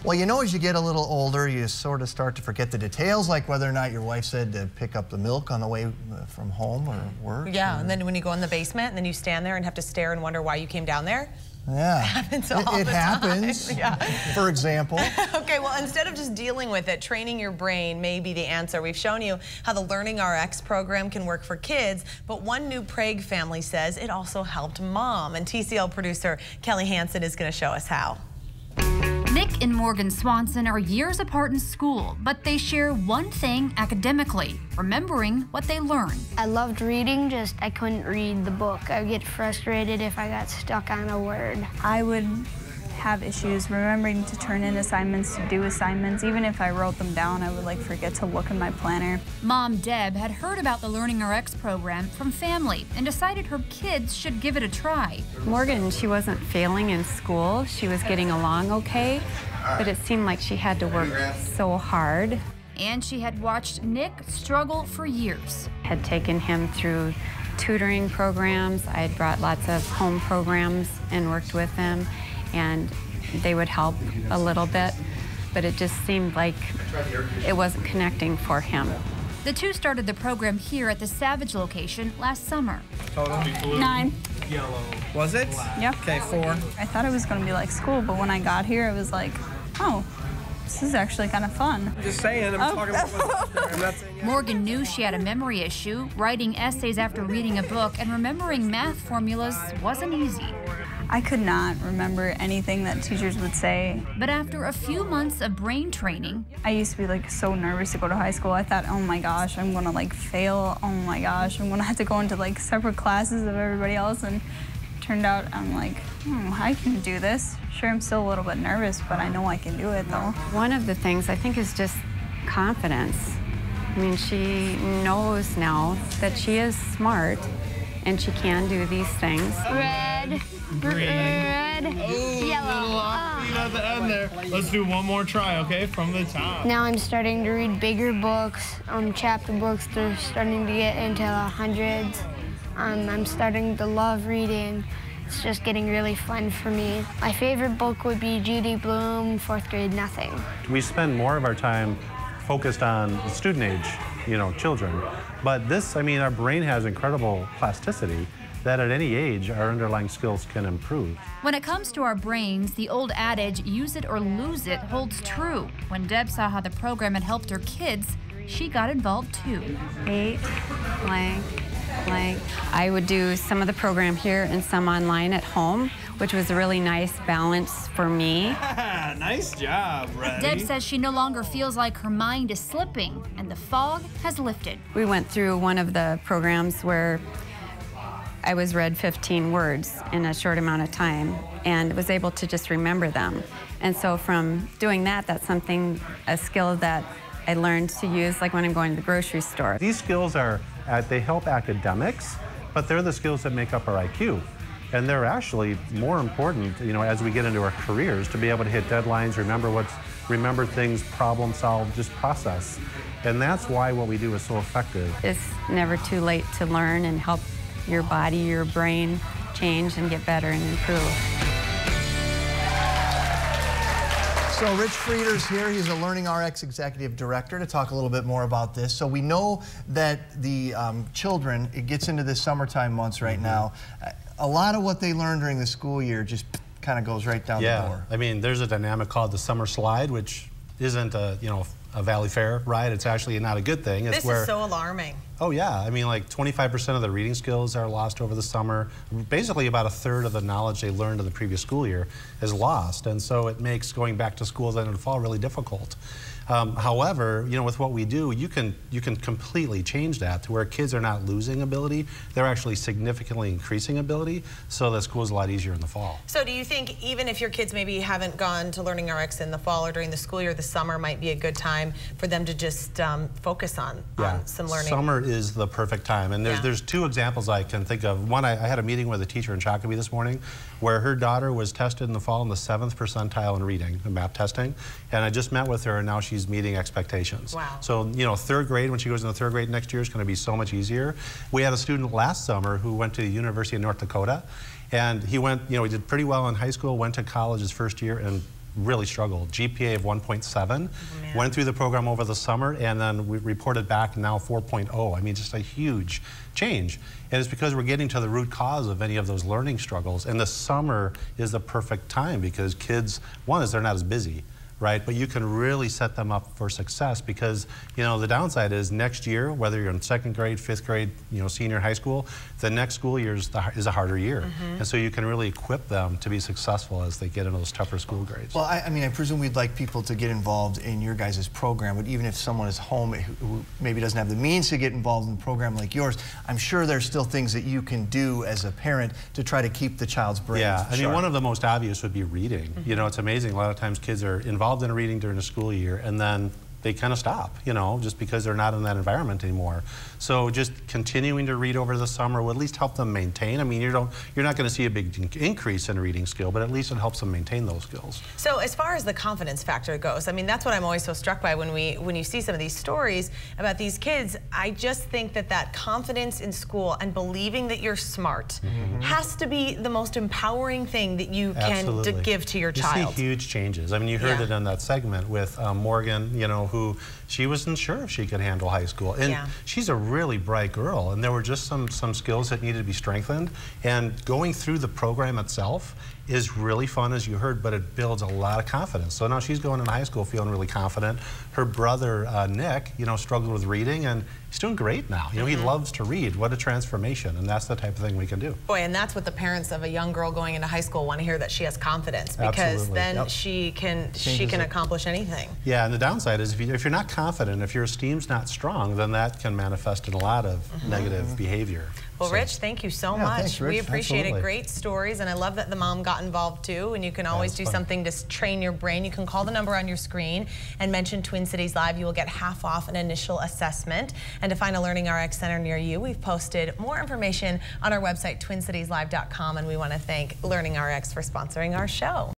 Well, you know, as you get a little older, you sort of start to forget the details, like whether or not your wife said to pick up the milk on the way from home or work. Yeah, and then when you go in the basement and then you stand there and have to stare and wonder why you came down there. Yeah. It happens all the time. It happens, yeah. For example. Okay, well, instead of just dealing with it, training your brain may be the answer. We've shown you how the Learning RX program can work for kids, but one new Prague family says it also helped mom. And TCL producer Kelly Hansen is going to show us how. Nick and Morgan Swanson are years apart in school, but they share one thing academically, remembering what they learned. I loved reading, just I couldn't read the book. I would get frustrated if I got stuck on a word. I would have issues remembering to turn in assignments, to do assignments. Even if I wrote them down, I would forget to look in my planner. Mom Deb had heard about the Learning RX program from family and decided her kids should give it a try. Morgan, she wasn't failing in school. She was getting along okay, but it seemed like she had to work so hard. And she had watched Nick struggle for years. Had taken him through tutoring programs. I had brought lots of home programs and worked with him, and they would help a little bit, but it just seemed like it wasn't connecting for him. The two started the program here at the Savage location last summer. Total? 9. Yellow. Was it? Yep. Okay, 4. I thought it was going to be like school, but when I got here, it was like, oh, this is actually kind of fun. Just saying, I'm talking about what I'm not saying yet. Morgan knew she had a memory issue. Writing essays after reading a book and remembering math formulas wasn't easy. I could not remember anything that teachers would say. But after a few months of brain training, I used to be so nervous to go to high school. I thought, oh my gosh, I'm gonna fail. Oh my gosh, I'm gonna have to go into separate classes of everybody else. And it turned out I'm I can do this. Sure, I'm still a little bit nervous, but I know I can do it though. One of the things I think is just confidence. I mean, she knows now that she is smart and she can do these things. Red, red, yellow. At the end there. Let's do one more try, okay? From the top. Now I'm starting to read bigger books, chapter books. They're starting to get into the hundreds. I'm starting to love reading. It's just getting really fun for me. My favorite book would be Judy Blume, 4th grade, Nothing. We spend more of our time focused on student age, children. But this, our brain has incredible plasticity that at any age, our underlying skills can improve. when it comes to our brains, the old adage, use it or lose it, holds true. When Deb saw how the program had helped her kids, she got involved too. 8, blank, blank. I would do some of the program here and some online at home, which was a really nice balance for me. Nice job, Reddy. Deb says she no longer feels like her mind is slipping and the fog has lifted. We went through one of the programs where I was read 15 words in a short amount of time and was able to just remember them. And so from doing that, that's something, a skill that I learned to use like when I'm going to the grocery store. These skills they help academics, but they're the skills that make up our IQ. And they're actually more important, as we get into our careers, to be able to hit deadlines, remember things, problem solve, just process. And that's why what we do is so effective. It's never too late to learn and help your body, your brain change and get better and improve. So Rich Frieder's here. He's a Learning RX Executive Director to talk a little bit more about this. So we know that the children, it gets into the summertime months right now. A lot of what they learn during the school year just kind of goes right down the door. I mean, there's a dynamic called the summer slide, which isn't a Valley Fair ride. It's actually not a good thing. This is so alarming. Oh yeah, I mean, like 25% of the reading skills are lost over the summer. Basically about a third of the knowledge they learned in the previous school year is lost, and so it makes going back to school then in the fall really difficult. However, with what we do, you can completely change that to where kids are not losing ability, they're actually significantly increasing ability, so the school's a lot easier in the fall. So do you think even if your kids maybe haven't gone to Learning RX in the fall or during the school year, the summer might be a good time for them to just focus on some learning? Summer is the perfect time, and there's two examples I can think of. One, I had a meeting with a teacher in Shakopee this morning where her daughter was tested in the fall in the 7th percentile in reading, in math testing, and I just met with her and now she's meeting expectations. Wow. So, 3rd grade, when she goes into 3rd grade next year, is going to be so much easier. We had a student last summer who went to the University of North Dakota, and he went, he did pretty well in high school, went to college his first year, and really struggled. GPA of 1.7, went through the program over the summer, and then we reported back now 4.0. I mean, just a huge change. And it's because we're getting to the root cause of any of those learning struggles. And the summer is the perfect time because kids, one is they're not as busy, right? But you can really set them up for success because, you know, the downside is next year, whether you're in 2nd grade, 5th grade, you know, senior high school, the next school year is a harder year. And so you can really equip them to be successful as they get into those tougher school grades. Well, I mean, I presume we'd like people to get involved in your guys' program, but even if someone is home who maybe doesn't have the means to get involved in a program like yours, I'm sure there's still things that you can do as a parent to try to keep the child's brain Yeah, I mean, sharp. one of the most obvious would be reading. You know, it's amazing. A lot of times kids are involved in reading during the school year and then they kind of stop, you know, just because they're not in that environment anymore. So just continuing to read over the summer will at least help them maintain. I mean, you're not going to see a big increase in reading skill, but at least it helps them maintain those skills. So as far as the confidence factor goes, I mean, that's what I'm always so struck by when you see some of these stories about these kids. I just think that confidence in school and believing that you're smart has to be the most empowering thing that you can give to your child. You see huge changes. I mean, you heard it in that segment with Morgan, you know, who she wasn't sure if she could handle high school. And she's a really bright girl, and there were just some skills that needed to be strengthened. And going through the program itself is really fun, as you heard, but it builds a lot of confidence. So now she's going into high school feeling really confident. Her brother, Nick, you know, struggled with reading, and he's doing great now. You know, he loves to read. What a transformation, and that's the type of thing we can do. Boy, and that's what the parents of a young girl going into high school want to hear, that she has confidence, because then she can accomplish anything. Yeah, and the downside is if you're not confident, if your esteem's not strong, then that can manifest in a lot of negative behavior. Well, Rich, thank you so much. Thanks, Rich. We appreciate it. Great stories, and I love that the mom got involved too. And you can always do something to train your brain. You can call the number on your screen and mention Twin Cities Live. You will get half off an initial assessment. And to find a Learning RX center near you, we've posted more information on our website, twincitieslive.com. And we want to thank Learning RX for sponsoring our show.